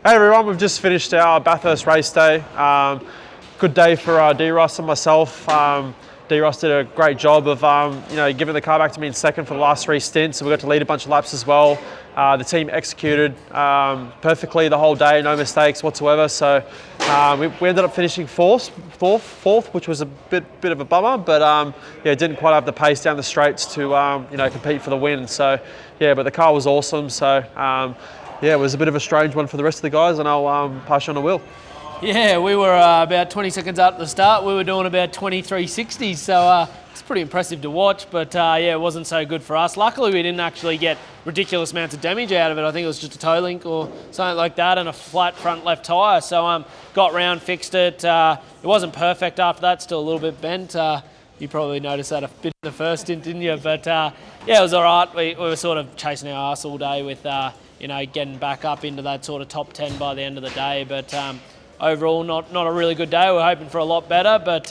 Hey everyone, we've just finished our Bathurst race day. Good day for D-Ross and myself. D-Ross did a great job of giving the car back to me in second for the last 3 stints, and we got to lead a bunch of laps as well. The team executed perfectly the whole day, no mistakes whatsoever. So we ended up finishing fourth, which was a bit of a bummer, but didn't quite have the pace down the straights to compete for the win. So yeah, but the car was awesome. So it was a bit of a strange one for the rest of the guys, and I'll pass you on to Will. Yeah, we were about 20 seconds out at the start. We were doing about 23.60, so it's pretty impressive to watch, but it wasn't so good for us. Luckily, we didn't actually get ridiculous amounts of damage out of it. I think it was just a toe link or something like that and a flat front left tyre. So got round, fixed it. It wasn't perfect after that, still a little bit bent. You probably noticed that a bit in the first stint, didn't you? But it was all right. We were sort of chasing our arse all day with getting back up into that sort of top 10 by the end of the day. But overall, not a really good day. We were hoping for a lot better, but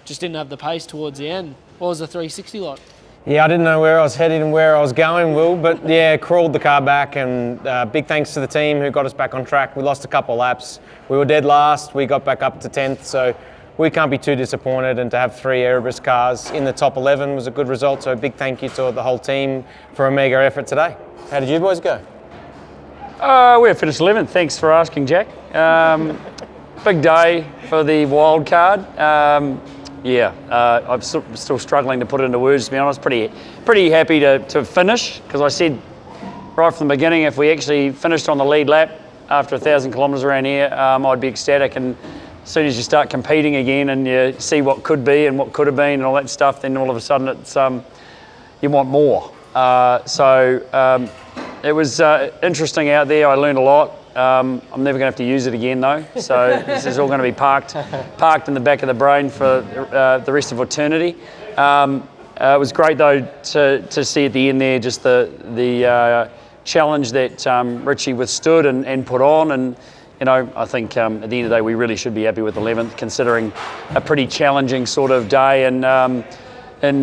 just didn't have the pace towards the end. What was the 360 like? Yeah, I didn't know where I was headed and where I was going, Will, but yeah, crawled the car back, and big thanks to the team who got us back on track. We lost a couple of laps. We were dead last. We got back up to 10th, so we can't be too disappointed, and to have 3 Erebus cars in the top 11 was a good result, so a big thank you to the whole team for a mega effort today. How did you boys go? We finished 11th, thanks for asking, Jack. Big day for the wild card. I'm still struggling to put it into words, to be honest. Pretty happy to finish, because I said right from the beginning, if we actually finished on the lead lap after 1,000 kilometres around here, I'd be ecstatic. And as soon as you start competing again and you see what could be and what could have been and all that stuff, then all of a sudden it's you want more. It was interesting out there. I learned a lot. I'm never going to have to use it again though, so this is all going to be parked in the back of the brain for the rest of eternity. It was great though to see at the end there just the challenge that Richie withstood and put on, and I think at the end of the day we really should be happy with 11th, considering a pretty challenging sort of day and in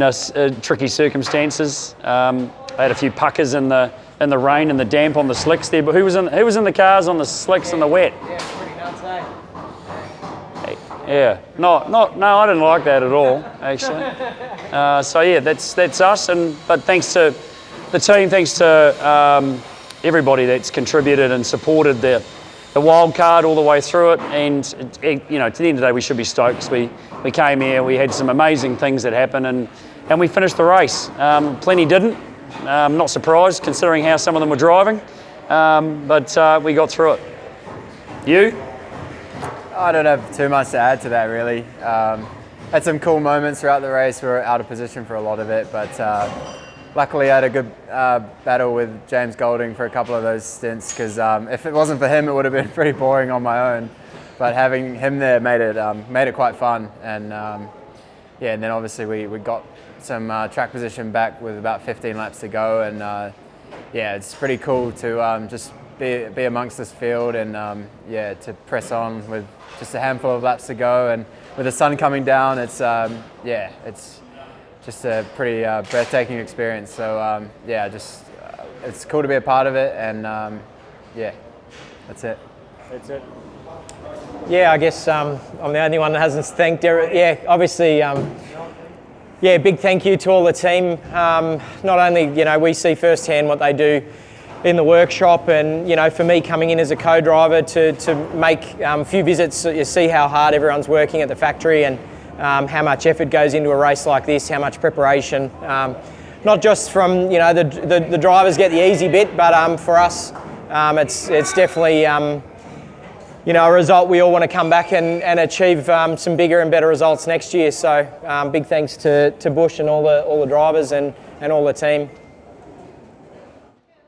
tricky circumstances. I had a few puckers in the rain and the damp on the slicks there, but who was in the cars on the slicks and the wet? Yeah, pretty nuts, eh? Yeah, no, I didn't like that at all, actually. That's us. But thanks to the team, thanks to everybody that's contributed and supported the wild card all the way through it. And to the end of the day, we should be stoked. We came here, we had some amazing things that happened, and we finished the race. Plenty didn't. Not surprised, considering how some of them were driving, but we got through it. You? I don't have too much to add to that, really. Had some cool moments throughout the race. We were out of position for a lot of it, but luckily I had a good battle with James Golding for a couple of those stints, because if it wasn't for him, it would have been pretty boring on my own. But having him there made it quite fun, and and then obviously we got some track position back with about 15 laps to go, and it's pretty cool to just be amongst this field and to press on with just a handful of laps to go, and with the sun coming down, it's just a pretty breathtaking experience. So it's cool to be a part of it, and that's it. That's it. Yeah, I guess I'm the only one that hasn't thanked Derek. Yeah, obviously. Big thank you to all the team. Not only, we see firsthand what they do in the workshop, and, for me coming in as a co-driver to make a few visits, you see how hard everyone's working at the factory, and how much effort goes into a race like this, how much preparation. Not just from, the drivers get the easy bit, but for us, it's definitely, a result we all want to come back and achieve some bigger and better results next year. So big thanks to Bush and all the drivers and all the team.